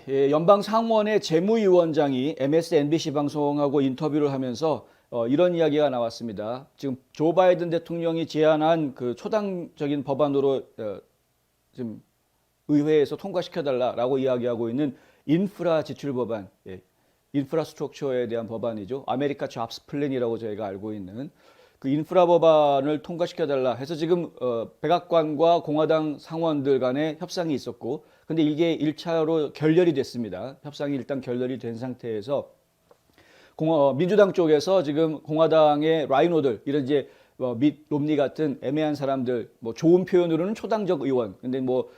연방 상원의 재무위원장이 MSNBC 방송하고 인터뷰를 하면서 이런 이야기가 나왔습니다. 지금 조 바이든 대통령이 제안한 그 초당적인 법안으로 지금 의회에서 통과시켜달라라고 이야기하고 있는 인프라 지출 법안, 인프라스트럭처에 대한 법안이죠. 아메리카 잡스 플랜이라고 저희가 알고 있는 그 인프라 법안을 통과시켜달라 해서 지금 백악관과 공화당 상원들 간에 협상이 있었고, 근데 이게 1차로 결렬이 됐습니다. 협상이 일단 결렬이 된 상태에서 민주당 쪽에서 지금 공화당의 라이노들, 이런 이제 밋 롬니 같은 애매한 사람들, 뭐 좋은 표현으로는 초당적 의원, 근데 뭐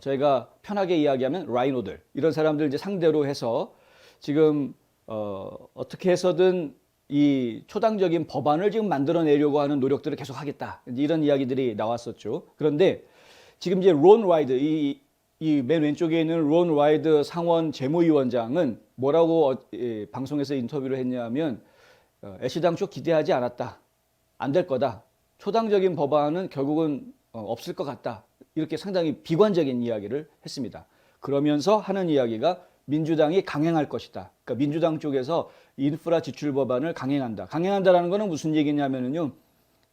저희가 편하게 이야기하면 라이노들, 이런 사람들 이제 상대로 해서 지금 어떻게 해서든 이 초당적인 법안을 지금 만들어내려고 하는 노력들을 계속 하겠다, 이런 이야기들이 나왔었죠. 그런데 지금 이제 론 와이드, 이 맨 왼쪽에 있는 론 와이드 상원 재무위원장은 뭐라고 방송에서 인터뷰를 했냐면 애시당 초 기대하지 않았다, 안 될 거다, 초당적인 법안은 결국은 없을 것 같다, 이렇게 상당히 비관적인 이야기를 했습니다. 그러면서 하는 이야기가 민주당이 강행할 것이다. 그러니까 민주당 쪽에서 인프라 지출 법안을 강행한다. 강행한다라는 것은 무슨 얘기냐면요,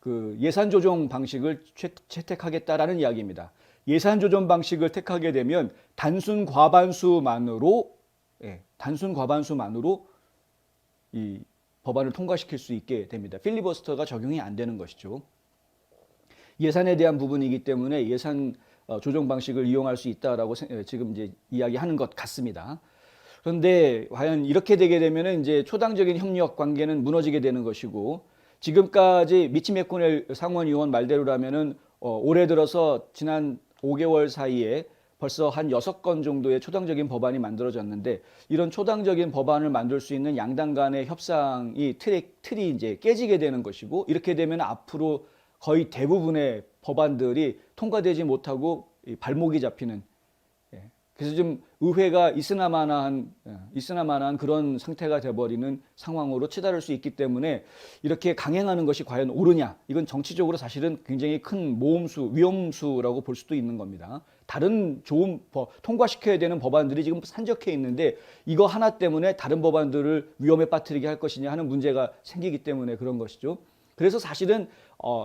그 예산 조정 방식을 채택하겠다라는 이야기입니다. 예산 조정 방식을 택하게 되면 단순 과반수만으로 이 법안을 통과시킬 수 있게 됩니다. 필리버스터가 적용이 안 되는 것이죠. 예산에 대한 부분이기 때문에 예산 조정 방식을 이용할 수 있다라고 지금 이제 이야기하는 것 같습니다. 그런데 과연 이렇게 되게 되면은 이제 초당적인 협력 관계는 무너지게 되는 것이고, 지금까지 미치 맥코넬 상원의원 말대로라면은 올해 들어서 지난 5개월 사이에 벌써 한 6건 정도의 초당적인 법안이 만들어졌는데, 이런 초당적인 법안을 만들 수 있는 양당 간의 협상이 틀이 이제 깨지게 되는 것이고, 이렇게 되면 앞으로 거의 대부분의 법안들이 통과되지 못하고 발목이 잡히는, 그래서 좀 의회가 있으나마나한 그런 상태가 돼버리는 상황으로 치달을 수 있기 때문에 이렇게 강행하는 것이 과연 옳으냐, 이건 정치적으로 사실은 굉장히 큰 위험수라고 볼 수도 있는 겁니다. 다른 좋은 통과시켜야 되는 법안들이 지금 산적해 있는데 이거 하나 때문에 다른 법안들을 위험에 빠뜨리게 할 것이냐 하는 문제가 생기기 때문에 그런 것이죠. 그래서 사실은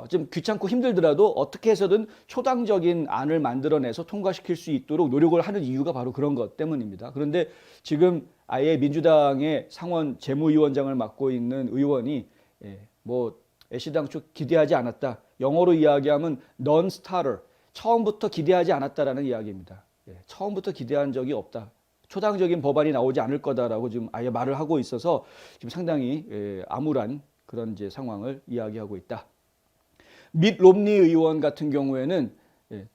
좀 귀찮고 힘들더라도 어떻게 해서든 초당적인 안을 만들어내서 통과시킬 수 있도록 노력을 하는 이유가 바로 그런 것 때문입니다. 그런데 지금 아예 민주당의 상원 재무위원장을 맡고 있는 의원이 뭐 애시당초 기대하지 않았다, 영어로 이야기하면 non-starter, 처음부터 기대하지 않았다라는 이야기입니다. 처음부터 기대한 적이 없다, 초당적인 법안이 나오지 않을 거다라고 지금 아예 말을 하고 있어서 지금 상당히 암울한 그런 이제 상황을 이야기하고 있다. 밋 롬니 의원 같은 경우에는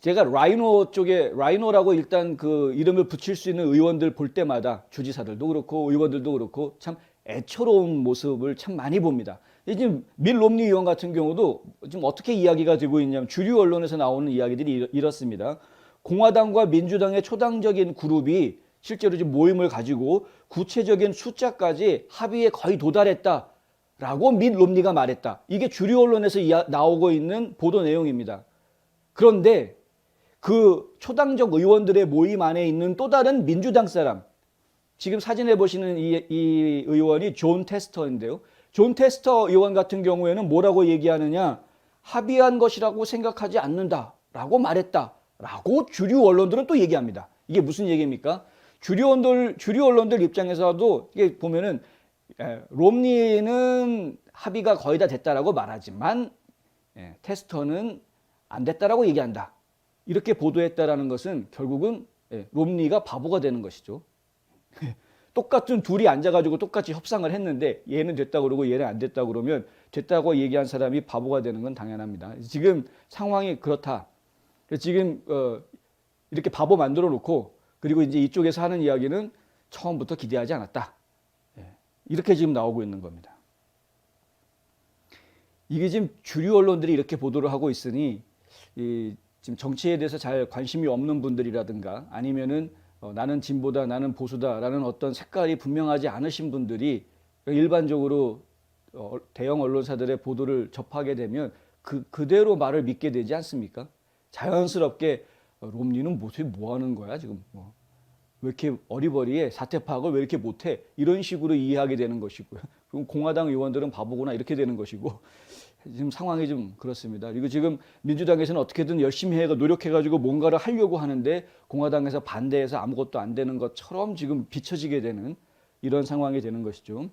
제가 라이노라고 일단 그 이름을 붙일 수 있는 의원들 볼 때마다 주지사들도 그렇고 의원들도 그렇고 참 애처로운 모습을 참 많이 봅니다. 지금 밋 롬니 의원 같은 경우도 지금 어떻게 이야기가 되고 있냐면 주류 언론에서 나오는 이야기들이 이렇습니다. 공화당과 민주당의 초당적인 그룹이 실제로 지금 모임을 가지고 구체적인 숫자까지 합의에 거의 도달했다 라고 밋 롬니가 말했다. 이게 주류 언론에서 나오고 있는 보도 내용입니다. 그런데 그 초당적 의원들의 모임 안에 있는 또 다른 민주당 사람, 지금 사진에 보시는 이 의원이 존 테스터인데요. 존 테스터 의원 같은 경우에는 뭐라고 얘기하느냐, 합의한 것이라고 생각하지 않는다라고 말했다라고 주류 언론들은 또 얘기합니다. 이게 무슨 얘기입니까? 주류 언론들 입장에서도 이게 보면은 롬니는 합의가 거의 다 됐다라고 말하지만 테스터는 안 됐다라고 얘기한다, 이렇게 보도했다라는 것은 결국은 롬니가 바보가 되는 것이죠. 똑같은 둘이 앉아가지고 똑같이 협상을 했는데 얘는 됐다고 그러고 얘는 안 됐다고 그러면 됐다고 얘기한 사람이 바보가 되는 건 당연합니다. 지금 상황이 그렇다. 지금 이렇게 바보 만들어 놓고, 그리고 이제 이쪽에서 하는 이야기는 처음부터 기대하지 않았다, 이렇게 지금 나오고 있는 겁니다. 이게 지금 주류 언론들이 이렇게 보도를 하고 있으니 지금 정치에 대해서 잘 관심이 없는 분들이라든가 아니면은 나는 진보다 나는 보수다라는 어떤 색깔이 분명하지 않으신 분들이 일반적으로 대형 언론사들의 보도를 접하게 되면 그대로 말을 믿게 되지 않습니까? 자연스럽게 롬니는 뭐 하는 거야 지금, 왜 이렇게 어리버리해? 사태 파악을 왜 이렇게 못해? 이런 식으로 이해하게 되는 것이고요. 그럼 공화당 의원들은 바보구나 이렇게 되는 것이고 지금 상황이 좀 그렇습니다. 그리고 지금 민주당에서는 어떻게든 열심히 노력해가지고 뭔가를 하려고 하는데 공화당에서 반대해서 아무것도 안 되는 것처럼 지금 비춰지게 되는 이런 상황이 되는 것이죠.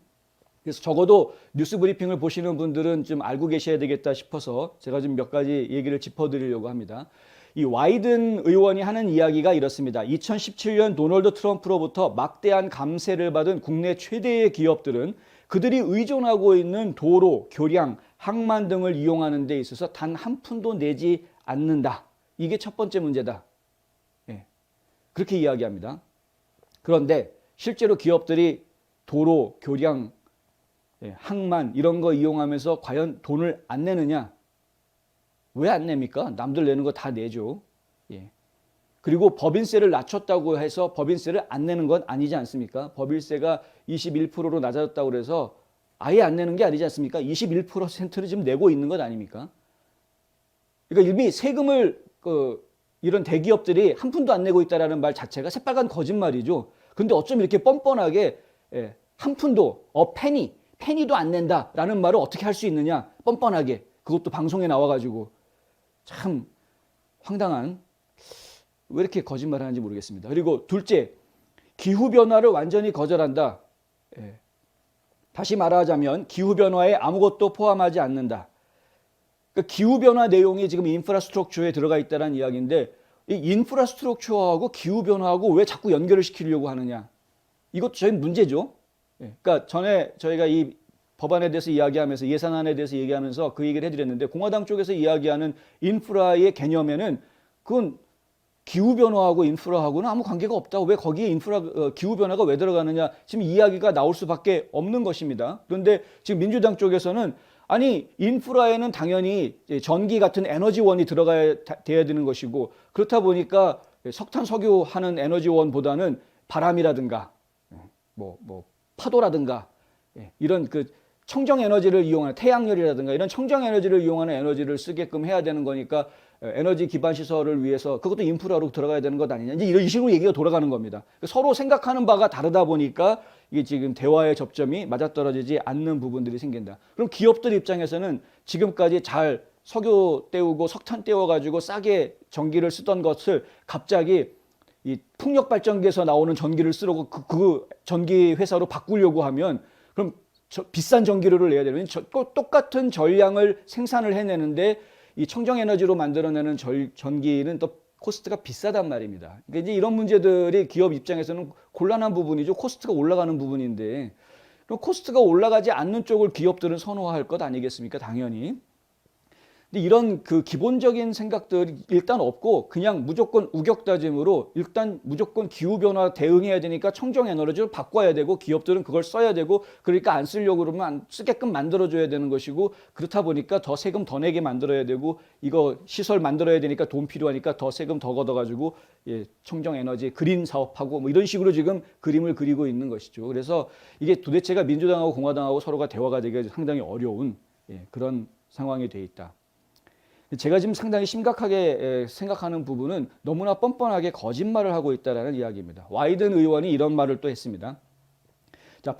그래서 적어도 뉴스 브리핑을 보시는 분들은 좀 알고 계셔야 되겠다 싶어서 제가 좀 몇 가지 얘기를 짚어드리려고 합니다. 이 와이든 의원이 하는 이야기가 이렇습니다. 2017년 도널드 트럼프로부터 막대한 감세를 받은 국내 최대의 기업들은 그들이 의존하고 있는 도로, 교량, 항만 등을 이용하는 데 있어서 단 한 푼도 내지 않는다. 이게 첫 번째 문제다. 예, 그렇게 이야기합니다. 그런데 실제로 기업들이 도로, 교량, 항만 이런 거 이용하면서 과연 돈을 안 내느냐? 왜 안 냅니까? 남들 내는 거 다 내죠. 예. 그리고 법인세를 낮췄다고 해서 법인세를 안 내는 건 아니지 않습니까? 법인세가 21%로 낮아졌다고 그래서 아예 안 내는 게 아니지 않습니까? 21%를 지금 내고 있는 것 아닙니까? 그러니까 이미 세금을 이런 대기업들이 한 푼도 안 내고 있다는 말 자체가 새빨간 거짓말이죠. 그런데 어쩜 이렇게 뻔뻔하게 한 푼도 페니도 안 낸다라는 말을 어떻게 할 수 있느냐? 뻔뻔하게 그것도 방송에 나와가지고 참 황당한 왜 이렇게 거짓말하는지 모르겠습니다. 그리고 둘째, 기후변화를 완전히 거절한다. 다시 말하자면 기후변화에 아무것도 포함하지 않는다. 그러니까 기후변화 내용이 지금 인프라스트럭처에 들어가 있다는 이야기인데 이 인프라스트럭처하고 기후변화하고 왜 자꾸 연결을 시키려고 하느냐. 이것도 저희 문제죠. 그러니까 전에 저희가 이 법안에 대해서 이야기하면서 예산안에 대해서 얘기하면서 그 얘기를 해드렸는데 공화당 쪽에서 이야기하는 인프라의 개념에는 그건 기후변화하고 인프라하고는 아무 관계가 없다고 왜 거기에 기후변화가 왜 들어가느냐 지금 이야기가 나올 수밖에 없는 것입니다. 그런데 지금 민주당 쪽에서는 아니 인프라에는 당연히 전기 같은 에너지원이 들어가야 돼야 되는 것이고 그렇다 보니까 석탄 석유하는 에너지원보다는 바람이라든가 파도라든가 이런 그 청정 에너지를 이용하는 태양열이라든가 이런 청정 에너지를 이용하는 에너지를 쓰게끔 해야 되는 거니까 에너지 기반 시설을 위해서 그것도 인프라로 들어가야 되는 것 아니냐 이제 이런 식으로 얘기가 돌아가는 겁니다. 서로 생각하는 바가 다르다 보니까 이게 지금 대화의 접점이 맞아떨어지지 않는 부분들이 생긴다. 그럼 기업들 입장에서는 지금까지 잘 석유 떼우고 석탄 떼워가지고 싸게 전기를 쓰던 것을 갑자기 이 풍력 발전기에서 나오는 전기를 쓰려고 그 전기 회사로 바꾸려고 하면 그럼 비싼 전기료를 내야 되는 똑같은 전량을 생산을 해내는데 이 청정에너지로 만들어내는 전기는 또 코스트가 비싸단 말입니다. 그러니까 이제 이런 문제들이 기업 입장에서는 곤란한 부분이죠. 코스트가 올라가는 부분인데 그럼 코스트가 올라가지 않는 쪽을 기업들은 선호할 것 아니겠습니까? 당연히. 근데 이런 그 기본적인 생각들이 일단 없고 그냥 무조건 우격다짐으로 일단 무조건 기후변화 대응해야 되니까 청정에너지를 바꿔야 되고 기업들은 그걸 써야 되고 그러니까 안 쓰려고 그러면 안 쓰게끔 만들어줘야 되는 것이고 그렇다 보니까 더 세금 더 내게 만들어야 되고 이거 시설 만들어야 되니까 돈 필요하니까 더 세금 더 걷어가지고 청정에너지 그린 사업하고 뭐 이런 식으로 지금 그림을 그리고 있는 것이죠. 그래서 이게 도대체가 민주당하고 공화당하고 서로가 대화가 되기가 상당히 어려운 그런 상황이 돼 있다. 제가 지금 상당히 심각하게 생각하는 부분은 너무나 뻔뻔하게 거짓말을 하고 있다는 이야기입니다. 와이든 의원이 이런 말을 또 했습니다. 자,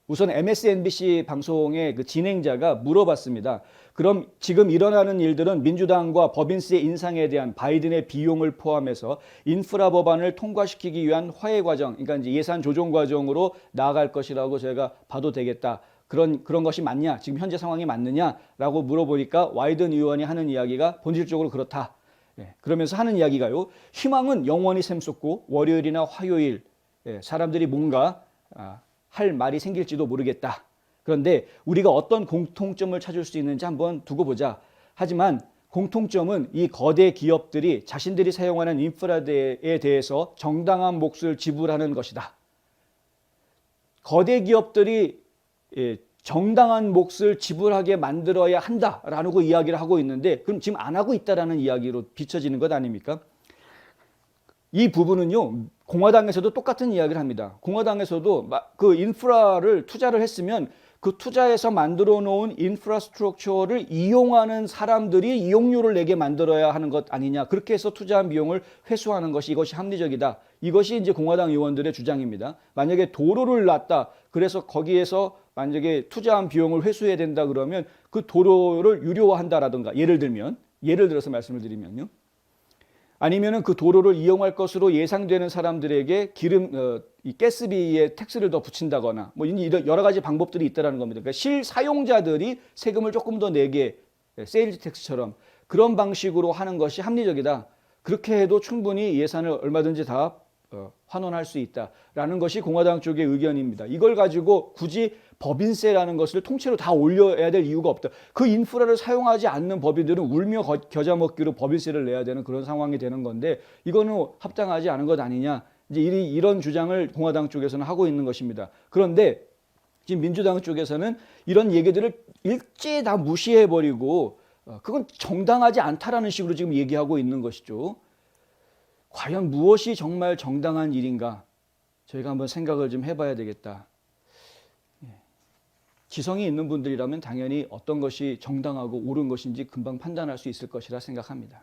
우선 MSNBC 방송의 그 진행자가 물어봤습니다. 그럼 지금 일어나는 일들은 민주당과 법인세 인상에 대한 바이든의 비용을 포함해서 인프라 법안을 통과시키기 위한 화해 과정, 그러니까 이제 예산 조정 과정으로 나아갈 것이라고 저희가 봐도 되겠다. 그런 것이 맞냐? 지금 현재 상황이 맞느냐라고 물어보니까 와이든 의원이 하는 이야기가 본질적으로 그렇다. 그러면서 하는 이야기가요. 희망은 영원히 샘솟고 월요일이나 화요일 사람들이 뭔가 할 말이 생길지도 모르겠다. 그런데 우리가 어떤 공통점을 찾을 수 있는지 한번 두고 보자. 하지만 공통점은 이 거대 기업들이 자신들이 사용하는 인프라에 대해서 정당한 몫을 지불하는 것이다. 거대 기업들이 정당한 몫을 지불하게 만들어야 한다라고 이야기를 하고 있는데 그럼 지금 안 하고 있다라는 이야기로 비춰지는 것 아닙니까? 이 부분은요. 공화당에서도 똑같은 이야기를 합니다. 공화당에서도 그 인프라를 투자를 했으면 그 투자해서 만들어 놓은 인프라스트럭처를 이용하는 사람들이 이용료를 내게 만들어야 하는 것 아니냐. 그렇게 해서 투자한 비용을 회수하는 것이 이것이 합리적이다. 이것이 이제 공화당 의원들의 주장입니다. 만약에 도로를 놨다. 그래서 거기에서 만약에 투자한 비용을 회수해야 된다 그러면 그 도로를 유료화한다라든가 예를 들어서 말씀을 드리면요. 아니면은 그 도로를 이용할 것으로 예상되는 사람들에게 이 가스비에 텍스를 더 붙인다거나 뭐 이런 여러 가지 방법들이 있다라는 겁니다. 그러니까 실사용자들이 세금을 조금 더 내게 세일즈 텍스처럼 그런 방식으로 하는 것이 합리적이다. 그렇게 해도 충분히 예산을 얼마든지 다 환원할 수 있다라는 것이 공화당 쪽의 의견입니다. 이걸 가지고 굳이 법인세라는 것을 통째로 다 올려야 될 이유가 없다. 그 인프라를 사용하지 않는 법인들은 울며 겨자 먹기로 법인세를 내야 되는 그런 상황이 되는 건데 이거는 합당하지 않은 것 아니냐. 이제 이런 주장을 공화당 쪽에서는 하고 있는 것입니다. 그런데 지금 민주당 쪽에서는 이런 얘기들을 일제히 다 무시해버리고 그건 정당하지 않다라는 식으로 지금 얘기하고 있는 것이죠. 과연 무엇이 정말 정당한 일인가? 저희가 한번 생각을 좀 해봐야 되겠다. 지성이 있는 분들이라면 당연히 어떤 것이 정당하고 옳은 것인지 금방 판단할 수 있을 것이라 생각합니다.